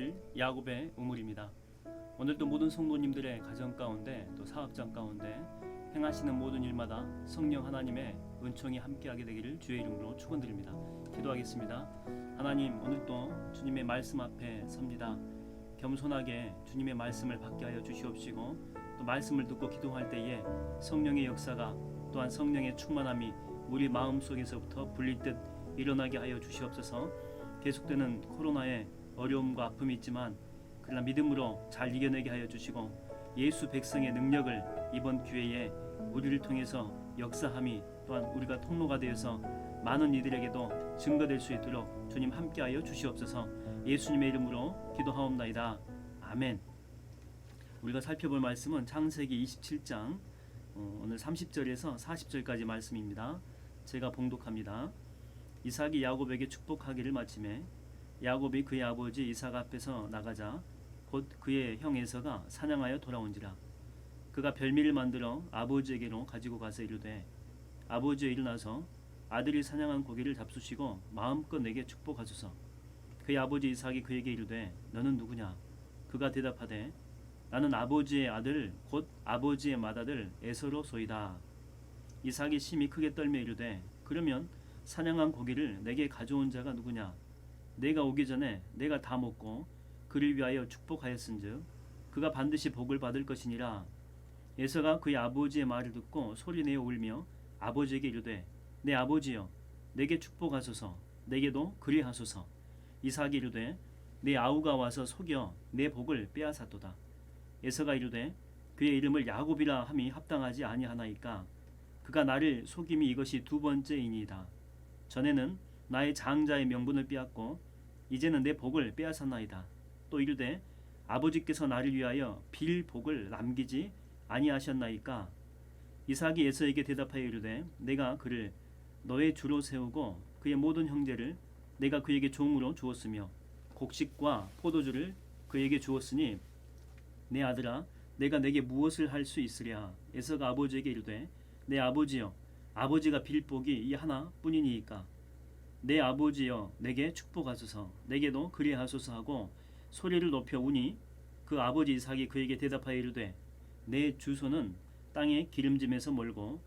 주일 야곱의 우물입니다. 오늘도 모든 성도님들의 가정 가운데 또 사업장 가운데 행하시는 모든 일마다 성령 하나님의 은총이 함께하게 되기를 주의 이름으로 축원드립니다. 기도하겠습니다. 하나님, 오늘도 주님의 말씀 앞에 섭니다. 겸손하게 주님의 말씀을 받게 하여 주시옵시고, 또 말씀을 듣고 기도할 때에 성령의 역사가 또한 성령의 충만함이 우리 마음속에서부터 불릴 듯 일어나게 하여 주시옵소서. 계속되는 코로나의 어려움과 아픔이 있지만 그러나 믿음으로 잘 이겨내게 하여 주시고, 예수 백성의 능력을 이번 기회에 우리를 통해서 역사함이 또한 우리가 통로가 되어서 많은 이들에게도 증거될 수 있도록 주님 함께하여 주시옵소서. 예수님의 이름으로 기도하옵나이다. 아멘. 우리가 살펴볼 말씀은 창세기 27장 오늘 30절에서 40절까지 말씀입니다. 제가 봉독합니다. 이삭이 야곱에게 축복하기를 마치매 야곱이 그의 아버지 이삭 앞에서 나가자 곧 그의 형 에서가 사냥하여 돌아온지라. 그가 별미를 만들어 아버지에게로 가지고 가서 이르되, 아버지여 일어나서 아들이 사냥한 고기를 잡수시고 마음껏 내게 축복하소서. 그의 아버지 이삭이 그에게 이르되, 너는 누구냐? 그가 대답하되, 나는 아버지의 아들 곧 아버지의 맏아들 에서로 소이다. 이삭이 심히 크게 떨며 이르되, 그러면 사냥한 고기를 내게 가져온 자가 누구냐? 내가 오기 전에 내가 다 먹고 그를 위하여 축복하였은즉 그가 반드시 복을 받을 것이니라. 에서가 그의 아버지의 말을 듣고 소리내어 울며 아버지에게 이르되, 내 아버지여, 내게 축복하소서. 내게도 그리하소서. 이삭이 이르되, 내 아우가 와서 속여 내 복을 빼앗았도다. 에서가 이르되, 그의 이름을 야곱이라 함이 합당하지 아니하나이까? 그가 나를 속임이 이것이 두 번째이니이다. 전에는 나의 장자의 명분을 빼앗고 이제는 내 복을 빼앗았나이다. 또 이르되, 아버지께서 나를 위하여 빌 복을 남기지 아니하셨나이까? 이삭이 에서에게 대답하여 이르되, 내가 그를 너의 주로 세우고 그의 모든 형제를 내가 그에게 종으로 주었으며 곡식과 포도주를 그에게 주었으니 내 아들아, 내가 내게 무엇을 할 수 있으랴? 에서가 아버지에게 이르되, 내 아버지여, 아버지가 빌 복이 이 하나뿐이니이까? 내 아버지여, 내게 축복하소서. 내게도 그리하소서 하고 소리를 높여 우니 그 아버지 이삭이 그에게 대답하여 이르되, 내 주소는 땅의 기름짐에서 멀고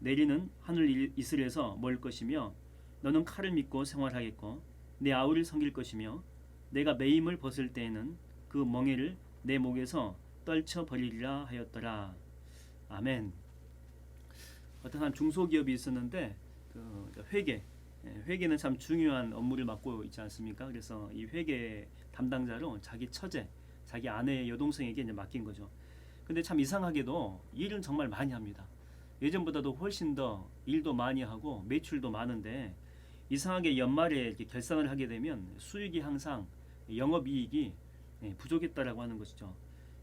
내리는 하늘 이슬에서 멀 것이며 너는 칼을 믿고 생활하겠고 내 아우를 섬길 것이며 내가 매임을 벗을 때에는 그 멍에를 내 목에서 떨쳐버리리라 하였더라. 아멘. 어떤 한 중소기업이 있었는데 회계는 참 중요한 업무를 맡고 있지 않습니까? 그래서 이 회계 담당자로 자기 처제, 자기 아내의 여동생에게 이제 맡긴 거죠. 근데 참 이상하게도 일은 정말 많이 합니다. 예전보다도 훨씬 더 일도 많이 하고 매출도 많은데, 이상하게 연말에 이렇게 결산을 하게 되면 수익이 항상 영업이익이 부족했다라고 하는 것이죠.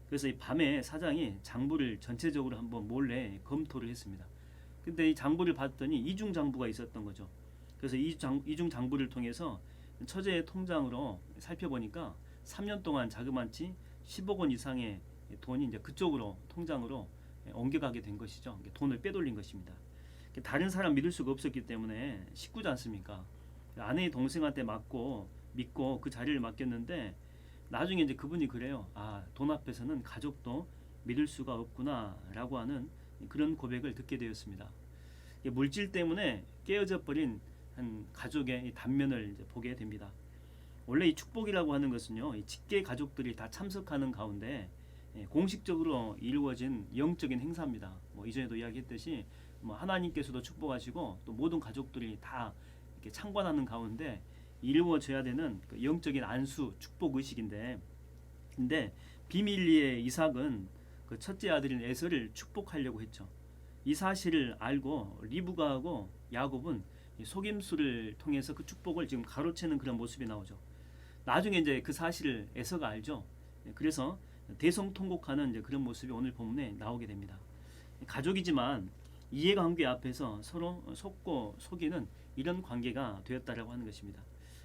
그래서 이 밤에 사장이 장부를 전체적으로 한번 몰래 검토를 했습니다. 근데 이 장부를 봤더니 이중 장부가 있었던 거죠. 그래서 이중 장부를 통해서 처제의 통장으로 살펴보니까 3년 동안 자그마치 10억 원 이상의 돈이 이제 그쪽으로 통장으로 옮겨가게 된 것이죠. 돈을 빼돌린 것입니다. 다른 사람 믿을 수가 없었기 때문에 식구지 않습니까? 아내의 동생한테 믿고 그 자리를 맡겼는데, 나중에 이제 그분이 그래요. 돈 앞에서는 가족도 믿을 수가 없구나라고 하는 그런 고백을 듣게 되었습니다. 물질 때문에 깨어져 버린 한 가족의 이 단면을 이제 보게 됩니다. 원래 이 축복이라고 하는 것은요, 이 직계 가족들이 다 참석하는 가운데 공식적으로 이루어진 영적인 행사입니다. 이전에도 이야기했듯이 하나님께서도 축복하시고 또 모든 가족들이 다 이렇게 참관하는 가운데 이루어져야 되는 그 영적인 안수 축복 의식인데, 근데 비밀리에 이삭은 그 첫째 아들인 에서를 축복하려고 했죠. 이 사실을 알고 리브가하고 야곱은 속임수를 통해서 그 축복을 지금 가로채는 그런 모습이 나오죠. 나중에 이제 그 사실을 에서가 알죠. 그래서 대성통곡하는 이제 그런 모습이 오늘 본문에 나오게 됩니다. 가족이지만 이해관계 앞에서 서로 속고 속이는 이런 관계가 되었다라고 하는 것입니다.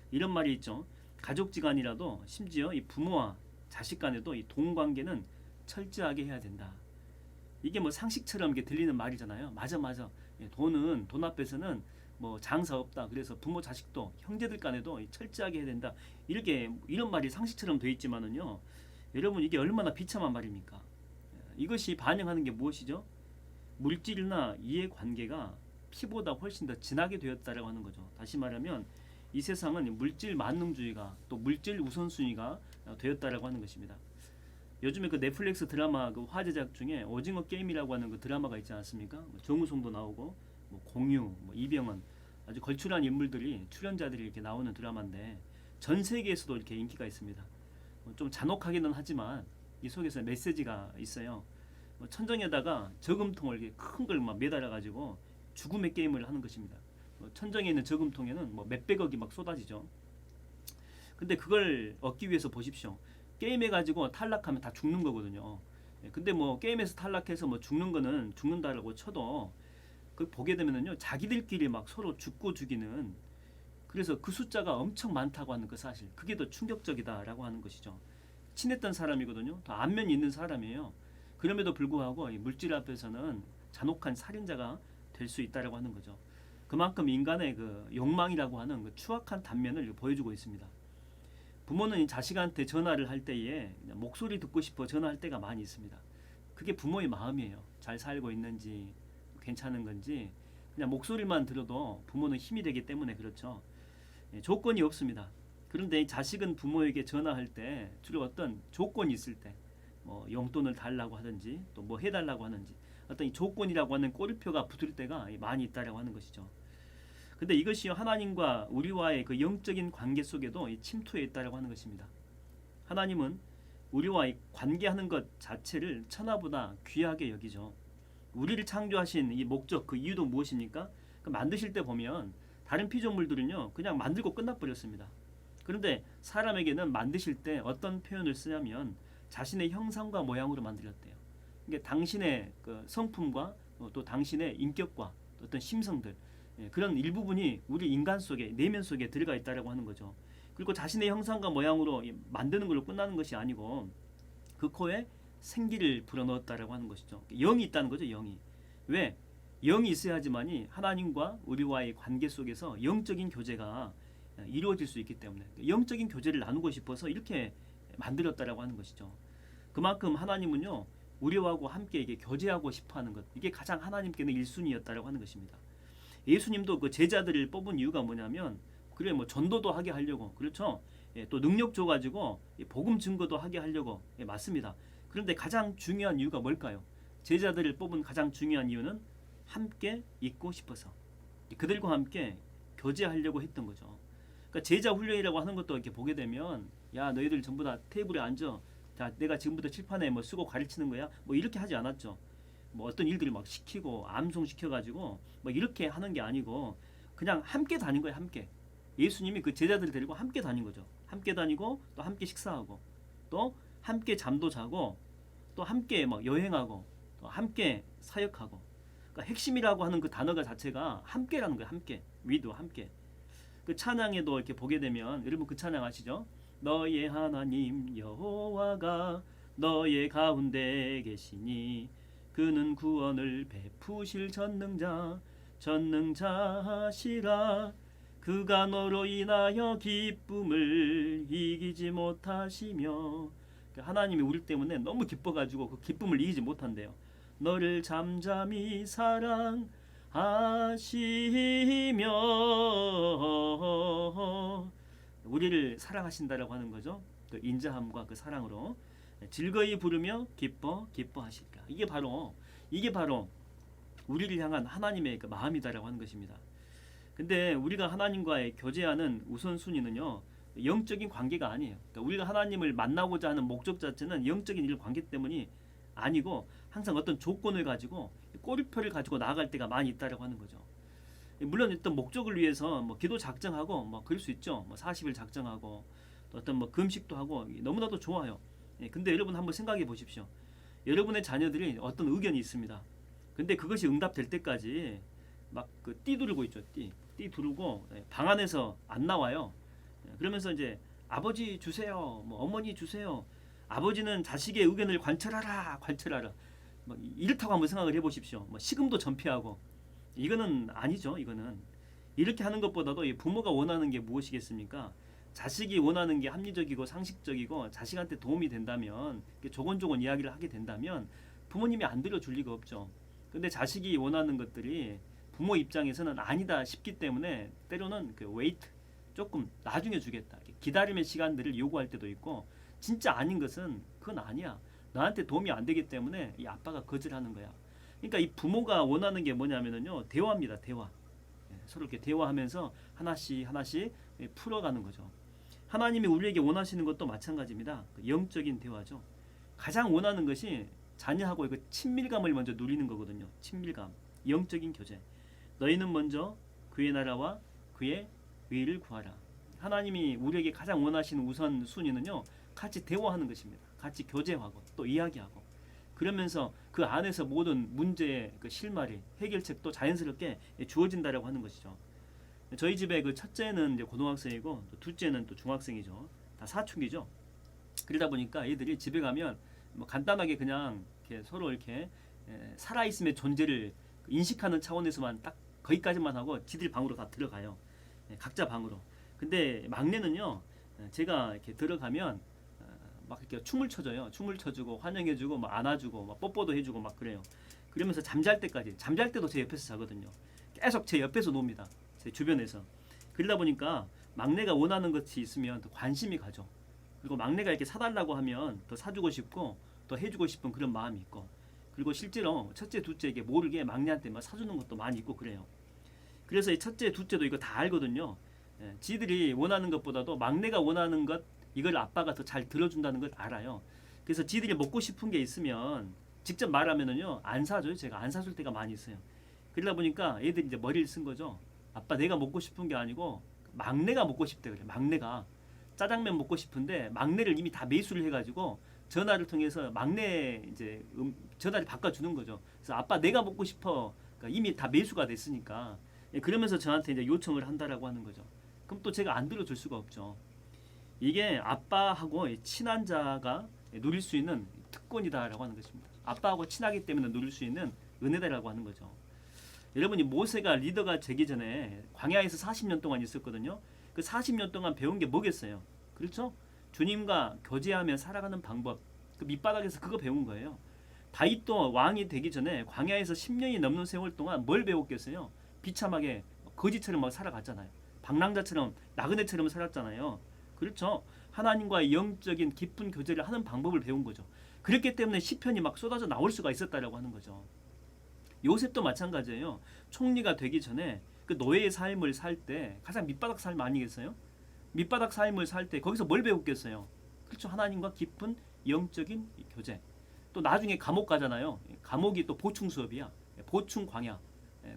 이런 말이 있죠. 가족지간이라도 심지어 이 부모와 자식 간에도 이 동관계는 철저하게 해야 된다. 이게 상식처럼 이렇게 들리는 말이잖아요. 맞아. 돈 앞에서는 뭐 장사 없다. 그래서 부모 자식도 형제들 간에도 철저하게 해야 된다. 이렇게 이런 말이 상식처럼 돼 있지만은요. 여러분 이게 얼마나 비참한 말입니까? 이것이 반영하는 게 무엇이죠? 물질이나 이해관계가 피보다 훨씬 더 진하게 되었다라고 하는 거죠. 다시 말하면 이 세상은 물질 만능주의가 또 물질 우선순위가 되었다라고 하는 것입니다. 요즘에 그 넷플릭스 드라마 그 화제작 중에 오징어 게임이라고 하는 그 드라마가 있지 않습니까? 뭐 정우성도 나오고 뭐 공유, 뭐 이병헌 아주 걸출한 인물들이 출연자들이 이렇게 나오는 드라마인데 전 세계에서도 이렇게 인기가 있습니다. 좀 잔혹하기는 하지만 이 속에서 메시지가 있어요. 천정에다가 저금통을 이렇게 큰 걸 막 매달아 가지고 죽음의 게임을 하는 것입니다. 천정에 있는 저금통에는 뭐 몇백억이 막 쏟아지죠. 근데 그걸 얻기 위해서 보십시오. 게임해 가지고 탈락하면 다 죽는 거거든요. 근데 뭐 게임에서 탈락해서 뭐 죽는 거는 죽는다라고 쳐도 그 보게 되면은요 자기들끼리 막 서로 죽고 죽이는 그래서 그 숫자가 엄청 많다고 하는 그 사실 그게 더 충격적이다라고 하는 것이죠. 친했던 사람이거든요. 더 안면이 있는 사람이에요. 그럼에도 불구하고 이 물질 앞에서는 잔혹한 살인자가 될 수 있다라고 하는 거죠. 그만큼 인간의 그 욕망이라고 하는 그 추악한 단면을 보여주고 있습니다. 부모는 자식한테 전화를 할 때에 목소리 듣고 싶어 전화할 때가 많이 있습니다. 그게 부모의 마음이에요. 잘 살고 있는지 괜찮은 건지 그냥 목소리만 들어도 부모는 힘이 되기 때문에 그렇죠. 조건이 없습니다. 그런데 자식은 부모에게 전화할 때 주로 어떤 조건이 있을 때 뭐 용돈을 달라고 하든지 또 뭐 해달라고 하는지 어떤 이 조건이라고 하는 꼬리표가 붙을 때가 많이 있다라고 하는 것이죠. 근데 이것이 하나님과 우리와의 그 영적인 관계 속에도 침투해 있다라고 하는 것입니다. 하나님은 우리와 관계하는 것 자체를 천하보다 귀하게 여기죠. 우리를 창조하신 이 목적 그 이유도 무엇입니까? 그 만드실 때 보면 다른 피조물들은요 그냥 만들고 끝나버렸습니다. 그런데 사람에게는 만드실 때 어떤 표현을 쓰냐면 자신의 형상과 모양으로 만들었대요. 이게 당신의 그 성품과 또 당신의 인격과 또 어떤 심성들 그런 일부분이 우리 인간 속에 내면 속에 들어가 있다라고 하는 거죠. 그리고 자신의 형상과 모양으로 만드는 걸로 끝나는 것이 아니고 그 코에 생기를 불어넣었다라고 하는 것이죠. 영이 있다는 거죠. 영이. 왜? 영이 있어야지만이 하나님과 우리와의 관계 속에서 영적인 교제가 이루어질 수 있기 때문에 영적인 교제를 나누고 싶어서 이렇게 만들었다라고 하는 것이죠. 그만큼 하나님은요 우리하고 함께 이게 교제하고 싶어하는 것 이게 가장 하나님께는 1순위였다라고 하는 것입니다. 예수님도 그 제자들을 뽑은 이유가 뭐냐면 그래 뭐 전도도 하게 하려고 그렇죠. 또 능력 줘가지고 복음 증거도 하게 하려고 맞습니다. 그런데 가장 중요한 이유가 뭘까요? 제자들을 뽑은 가장 중요한 이유는 함께 있고 싶어서 그들과 함께 교제하려고 했던 거죠. 그러니까 제자 훈련이라고 하는 것도 이렇게 보게 되면 야 너희들 전부 다 테이블에 앉아. 자 내가 지금부터 칠판에 뭐 쓰고 가르치는 거야. 뭐 이렇게 하지 않았죠. 뭐 어떤 일들을 막 시키고 암송 시켜가지고 뭐 이렇게 하는 게 아니고 그냥 함께 다닌 거예요. 함께. 예수님이 그 제자들을 데리고 함께 다닌 거죠. 함께 다니고 또 함께 식사하고 또 함께 잠도 자고 또 함께 막 여행하고 또 함께 사역하고 그러니까 핵심이라고 하는 그 단어가 자체가 함께라는 거예요. 함께. 위도 함께. 그 찬양에도 이렇게 보게 되면 여러분 그 찬양 아시죠? 너의 하나님 여호와가 너의 가운데 계시니 그는 구원을 베푸실 전능자시라 그가 너로 인하여 기쁨을 이기지 못하시며 하나님이 우리 때문에 너무 기뻐가지고 그 기쁨을 이기지 못한대요. 너를 잠잠히 사랑하시며 우리를 사랑하신다라고 하는 거죠. 그 인자함과 그 사랑으로 즐거이 부르며 기뻐하실까. 이게 바로 우리를 향한 하나님의 그 마음이다라고 하는 것입니다. 근데 우리가 하나님과의 교제하는 우선순위는요 영적인 관계가 아니에요. 그러니까 우리가 하나님을 만나고자 하는 목적 자체는 영적인 일 관계 때문이 아니고 항상 어떤 조건을 가지고 꼬리표를 가지고 나아갈 때가 많이 있다라고 하는 거죠. 물론 어떤 목적을 위해서 뭐 기도 작정하고 뭐 그럴 수 있죠. 뭐 40일 작정하고 또 어떤 뭐 금식도 하고 너무나도 좋아요. 근데 여러분 한번 생각해 보십시오. 여러분의 자녀들이 어떤 의견이 있습니다. 근데 그것이 응답될 때까지 막 그 띠 두르고 있죠. 띠 두르고 방 안에서 안 나와요. 그러면서 이제 아버지 주세요. 뭐 어머니 주세요. 아버지는 자식의 의견을 관철하라. 뭐 이렇다고 한번 생각을 해보십시오. 뭐 식음도 전폐하고 이거는 아니죠. 이거는 이렇게 하는 것보다도 이 부모가 원하는 게 무엇이겠습니까? 자식이 원하는 게 합리적이고 상식적이고 자식한테 도움이 된다면, 조곤조곤 이야기를 하게 된다면 부모님이 안 들어줄 리가 없죠. 근데 자식이 원하는 것들이 부모 입장에서는 아니다 싶기 때문에 때로는 그 웨이트, 조금 나중에 주겠다, 기다림의 시간들을 요구할 때도 있고, 진짜 아닌 것은 그건 아니야, 나한테 도움이 안 되기 때문에 이 아빠가 거절하는 거야. 그러니까 이 부모가 원하는 게 뭐냐면요, 대화입니다. 대화. 서로 이렇게 대화하면서 하나씩 하나씩 풀어가는 거죠. 하나님이 우리에게 원하시는 것도 마찬가지입니다. 영적인 대화죠. 가장 원하는 것이 자녀하고 그 친밀감을 먼저 누리는 거거든요. 친밀감, 영적인 교제. 너희는 먼저 그의 나라와 그의 의를 구하라. 하나님이 우리에게 가장 원하시는 우선 순위는요, 같이 대화하는 것입니다. 같이 교제하고 또 이야기하고, 그러면서 그 안에서 모든 문제의 그 실마리, 해결책도 자연스럽게 주어진다라고 하는 것이죠. 저희 집에 그 첫째는 이제 고등학생이고 또 둘째는 또 중학생이죠. 다 사춘기죠. 그러다 보니까 애들이 집에 가면 뭐 간단하게 그냥 이렇게 서로 이렇게 살아있음의 존재를 인식하는 차원에서만 딱 거기까지만 하고 지들 방으로 다 들어가요. 각자 방으로. 근데 막내는요, 제가 이렇게 들어가면 막 이렇게 춤을 춰줘요. 춤을 춰주고 환영해주고 막 안아주고 막 뽀뽀도 해주고 막 그래요. 그러면서 잠잘 때까지, 잠잘 때도 제 옆에서 자거든요. 계속 제 옆에서 놉니다. 제 주변에서. 그러다 보니까 막내가 원하는 것이 있으면 더 관심이 가죠. 그리고 막내가 이렇게 사달라고 하면 더 사주고 싶고 더 해주고 싶은 그런 마음이 있고, 그리고 실제로 첫째, 둘째에게 모르게 막내한테 막 사주는 것도 많이 있고 그래요. 그래서 이 첫째, 둘째도 이거 다 알거든요. 지들이 원하는 것보다도 막내가 원하는 것, 이걸 아빠가 더 잘 들어준다는 걸 알아요. 그래서 지들이 먹고 싶은 게 있으면 직접 말하면은요, 안 사줘요. 제가 안 사줄 때가 많이 있어요. 그러다 보니까 애들이 이제 머리를 쓴 거죠. 아빠, 내가 먹고 싶은 게 아니고 막내가 먹고 싶대 그래. 막내가 짜장면 먹고 싶은데 막내를 이미 다 매수를 해가지고 전화를 통해서 막내 이제 전화를 바꿔주는 거죠. 그래서 아빠, 내가 먹고 싶어. 그러니까 이미 다 매수가 됐으니까. 그러면서 저한테 이제 요청을 한다라고 하는 거죠. 그럼 또 제가 안 들어줄 수가 없죠. 이게 아빠하고 친한 자가 누릴 수 있는 특권이다라고 하는 것입니다. 아빠하고 친하기 때문에 누릴 수 있는 은혜다라고 하는 거죠. 여러분이 모세가 리더가 되기 전에 광야에서 40년 동안 있었거든요. 그 40년 동안 배운 게 뭐겠어요? 그렇죠? 주님과 교제하며 살아가는 방법, 그 밑바닥에서 그거 배운 거예요. 다윗도 왕이 되기 전에 광야에서 10년이 넘는 세월 동안 뭘 배웠겠어요? 비참하게 거지처럼 막 살아갔잖아요. 방랑자처럼 나그네처럼 살았잖아요. 그렇죠? 하나님과의 영적인 깊은 교제를 하는 방법을 배운 거죠. 그렇기 때문에 시편이 막 쏟아져 나올 수가 있었다라고 하는 거죠. 요셉도 마찬가지예요. 총리가 되기 전에 그 노예의 삶을 살 때 가장 밑바닥 삶 아니겠어요? 밑바닥 삶을 살 때 거기서 뭘 배웠겠어요? 그렇죠? 하나님과 깊은 영적인 교제. 또 나중에 감옥 가잖아요. 감옥이 또 보충 수업이야. 보충 광야.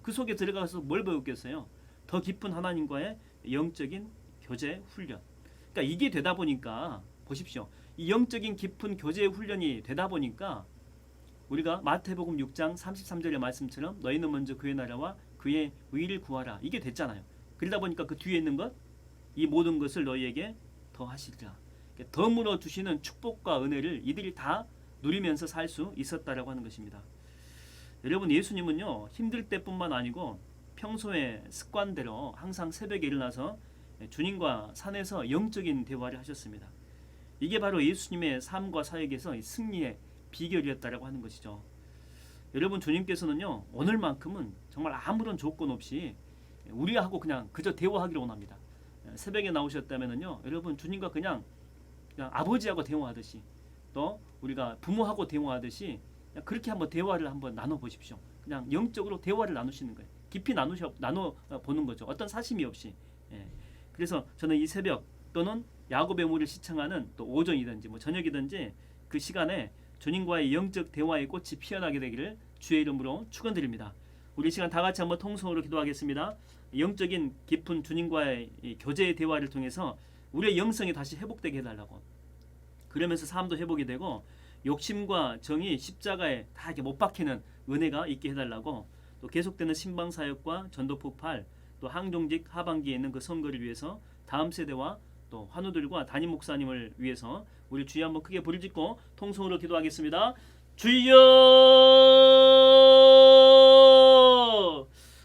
그 속에 들어가서 뭘 배웠겠어요? 더 깊은 하나님과의 영적인 교제 훈련. 그러니까 이게 되다 보니까 보십시오. 이 영적인 깊은 교제 훈련이 되다 보니까 우리가 마태복음 6장 33절의 말씀처럼 너희는 먼저 그의 나라와 그의 의를 구하라. 이게 됐잖아요. 그러다 보니까 그 뒤에 있는 것, 이 모든 것을 너희에게 더하시리라. 덤으로 주시는 축복과 은혜를 이들이 다 누리면서 살 수 있었다라고 하는 것입니다. 여러분, 예수님은요, 힘들 때뿐만 아니고 평소에 습관대로 항상 새벽에 일어나서 주님과 산에서 영적인 대화를 하셨습니다. 이게 바로 예수님의 삶과 사역에서 승리의 비결이었다라고 하는 것이죠. 여러분, 주님께서는요, 오늘만큼은 정말 아무런 조건 없이 우리하고 그냥 그저 대화하기를 원합니다. 새벽에 나오셨다면은요, 여러분, 주님과 그냥 아버지하고 대화하듯이, 또 우리가 부모하고 대화하듯이 그냥 그렇게 한번 대화를 한번 나눠 보십시오. 그냥 영적으로 대화를 나누시는 거예요. 깊이 나눠 보는 거죠. 어떤 사심이 없이. 그래서 저는 이 새벽 또는 야곱의 물을 시청하는 또 오전이든지 뭐 저녁이든지 그 시간에 주님과의 영적 대화의 꽃이 피어나게 되기를 주의 이름으로 축원드립니다. 우리 시간 다 같이 한번 통성으로 기도하겠습니다. 영적인 깊은 주님과의 이 교제의 대화를 통해서 우리의 영성이 다시 회복되게 해달라고. 그러면서 삶도 회복이 되고 욕심과 정의 십자가에 다 이렇게 못 박히는 은혜가 있게 해달라고. 또 계속되는 신방사역과 전도폭발, 또 항종직 하반기에 있는 그 선거를 위해서 다음 세대와 또 환우들과 담임 목사님을 위해서 우리 주여 한번 크게 부르짖고 통성으로 기도하겠습니다. 주여!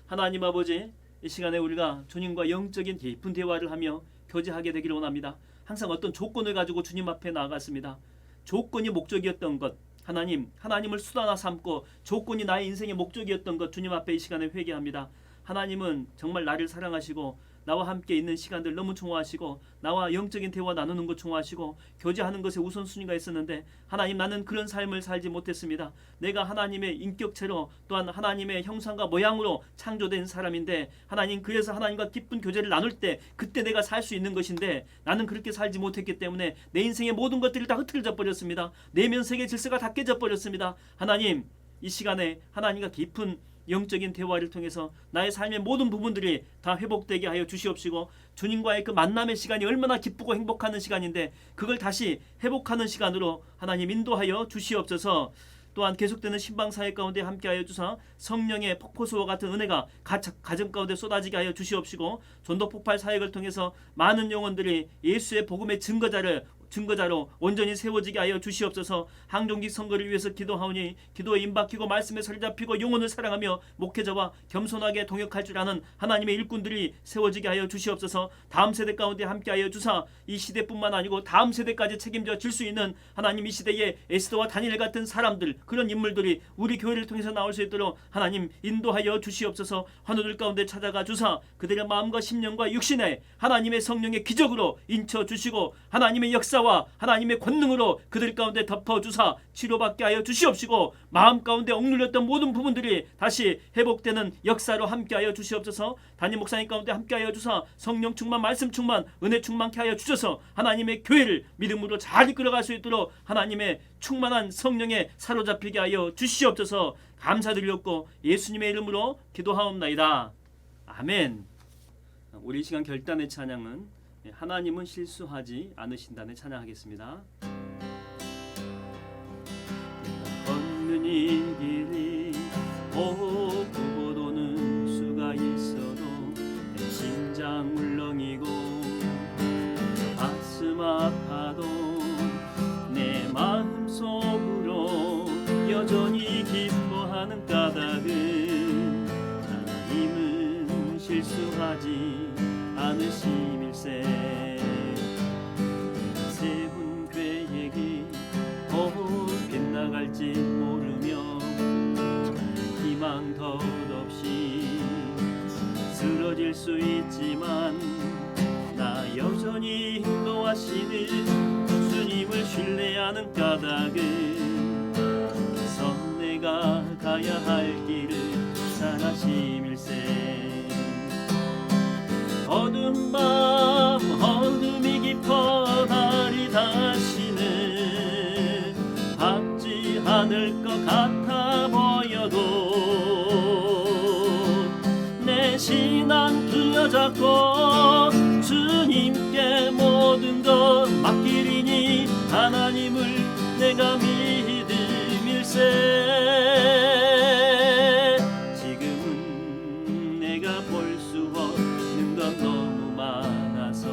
하나님 아버지, 이 시간에 우리가 주님과 영적인 깊은 대화를 하며 교제하게 되기를 원합니다. 항상 어떤 조건을 가지고 주님 앞에 나아갔습니다. 조건이 목적이었던 것, 하나님을 수단화 삼고 조건이 나의 인생의 목적이었던 것 주님 앞에 이 시간에 회개합니다. 하나님은 정말 나를 사랑하시고 나와 함께 있는 시간들 너무 좋아하시고 나와 영적인 대화 나누는 것 좋아하시고 교제하는 것에 우선순위가 있었는데 하나님, 나는 그런 삶을 살지 못했습니다. 내가 하나님의 인격체로 또한 하나님의 형상과 모양으로 창조된 사람인데 하나님, 그래서 하나님과 깊은 교제를 나눌 때 그때 내가 살 수 있는 것인데 나는 그렇게 살지 못했기 때문에 내 인생의 모든 것들이 다 흐트러져 버렸습니다. 내면 세계 질서가 다 깨져 버렸습니다. 하나님, 이 시간에 하나님과 깊은 영적인 대화를 통해서 나의 삶의 모든 부분들이 다 회복되게 하여 주시옵시고 주님과의 그 만남의 시간이 얼마나 기쁘고 행복한 시간인데 그걸 다시 회복하는 시간으로 하나님 인도하여 주시옵소서. 또한 계속되는 신방사회 가운데 함께하여 주사 성령의 폭포수와 같은 은혜가 가정 가운데 쏟아지게 하여 주시옵시고 전도폭발 사역을 통해서 많은 영혼들이 예수의 복음의 증거자로 온전히 세워지게 하여 주시옵소서. 항종직 선거를 위해서 기도하오니 기도에 임박히고 말씀에 서리 잡히고 영혼을 사랑하며 목회자와 겸손하게 동역할 줄 아는 하나님의 일꾼들이 세워지게 하여 주시옵소서. 다음 세대 가운데 함께하여 주사 이 시대뿐만 아니고 다음 세대까지 책임져 줄 수 있는 하나님, 이 시대에 에스더와 다니엘 같은 사람들, 그런 인물들이 우리 교회를 통해서 나올 수 있도록 하나님 인도하여 주시옵소서. 환우들 가운데 찾아가 주사 그들의 마음과 심령과 육신에 하나님의 성령의 기적으로 인쳐 주시고 하나님의 역사와 하나님의 권능으로 그들 가운데 덮어주사 치료받게 하여 주시옵시고 마음 가운데 억눌렸던 모든 부분들이 다시 회복되는 역사로 함께하여 주시옵소서. 담임 목사님 가운데 함께하여 주사 성령 충만, 말씀 충만, 은혜 충만케 하여 주셔서 하나님의 교회를 믿음으로 잘 이끌어갈 수 있도록 하나님의 충만한 성령에 사로잡히게 하여 주시옵소서. 감사드리옵고 예수님의 이름으로 기도하옵나이다. 아멘. 우리 시간 결단의 찬양은 하나님은 실수하지 않으신다는 찬양하겠습니다. 걷는 이 길이 오고 도는 수가 있어도 내 심장 울렁이고 가슴 아파도 내 마음속으로 여전히 기뻐하는 까닭은 하나님은 실수하지 않으심일세. 세운 계획이 빗나갈지 모르며 희망 덧없이 쓰러질 수 있지만 나 여전히 인도하시는 주님을 신뢰하는 까닭은 선 내가 가야 할 길을 잘하심일세. 어두운 밤 어둠이 깊어 달이 다시는 밝지 않을 것 같아 보여도 내 신앙 부여잡고 주님께 모든 것 맡기리니 하나님을 내가 믿음일세. 지금은 내가 볼 수 없는 건 너무 많아서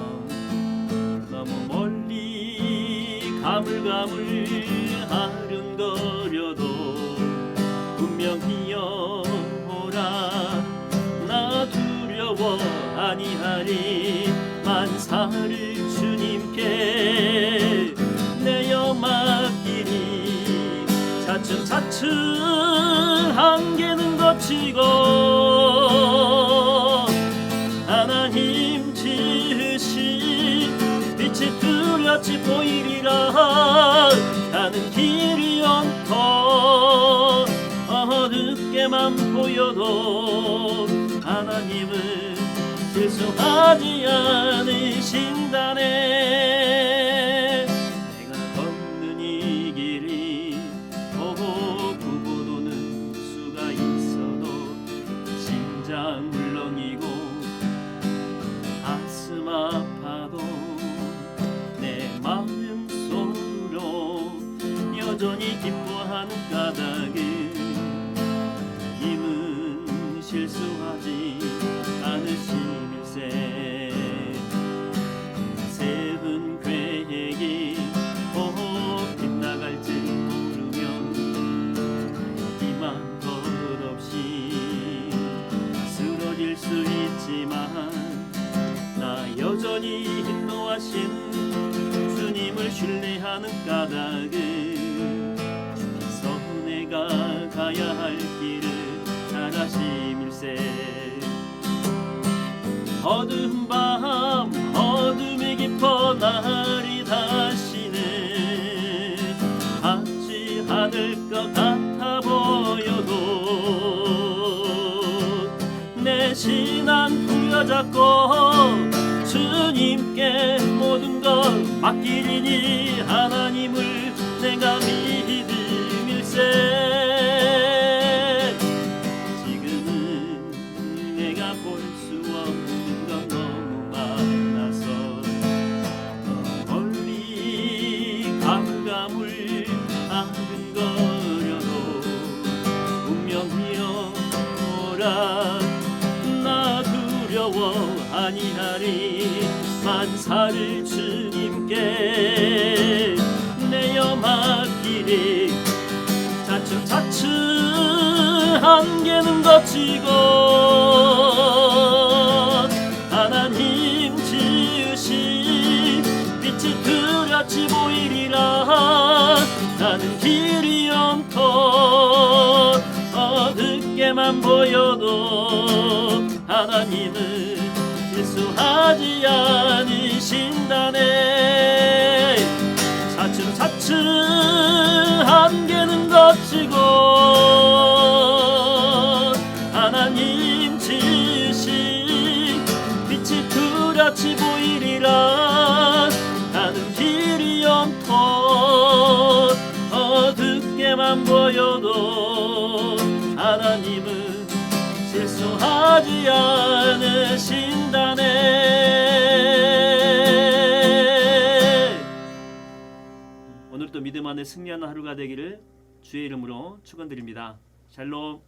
너무 멀리 가물가물 아른거려도 분명히 영호라 나 두려워 아니하리. 만사를 주님께 내어 맡기니 차츰차츰 한계는 거치고 하나님 지으신 빛이 뚜렷이 보이리라. 가는 길이 온통 어둡게만 보여도 하나님은 실수하지 않으신다네. 내가 걷는 이 길이 오고 도는 수가 있어도 심장 물렁이고 가슴 아파도 내 마음 속으로 여전히 기뻐하는 까닭은 힘은 실수하지 않으심일세. 세운 계획이 빗나갈지 모르며 희망 덧없이 쓰러질 수 있지 계신 주님을 신뢰하는 까닭은 주께서 내가 가야 할 길을 잘하심일세. 어두운 밤 어둠이 깊어 날이 다시는 닿지 않을 것 같아 보여도 내 신앙 부여잡고 주님께 모든 걸 맡기리니 하나님을 내가 믿음일세. 지금은 내가 볼 수 없는 건 너무 많아서 멀리 감감을 아근거려도 분명히 오라 나 두려워 아니하리. 만사를 주님께 내어 맡기리. 차츰차츰 한계는 거치고 하나님 지으신 빛이 뚜렷이 보이리라. 나는 길이 온통 어둡게만 보여도 하나님은 실수하지 않으신다네. 차츰차츰 한계는 거치고 하나님 지으신 빛이 뚜렷이 보이리라. 나는 길이 온통 어둡게만 보여도 하나님은 실수하지 않으신다네. 오늘도 믿음 안에 승리하는 하루가 되기를 주의 이름으로 축원드립니다. 샬롬.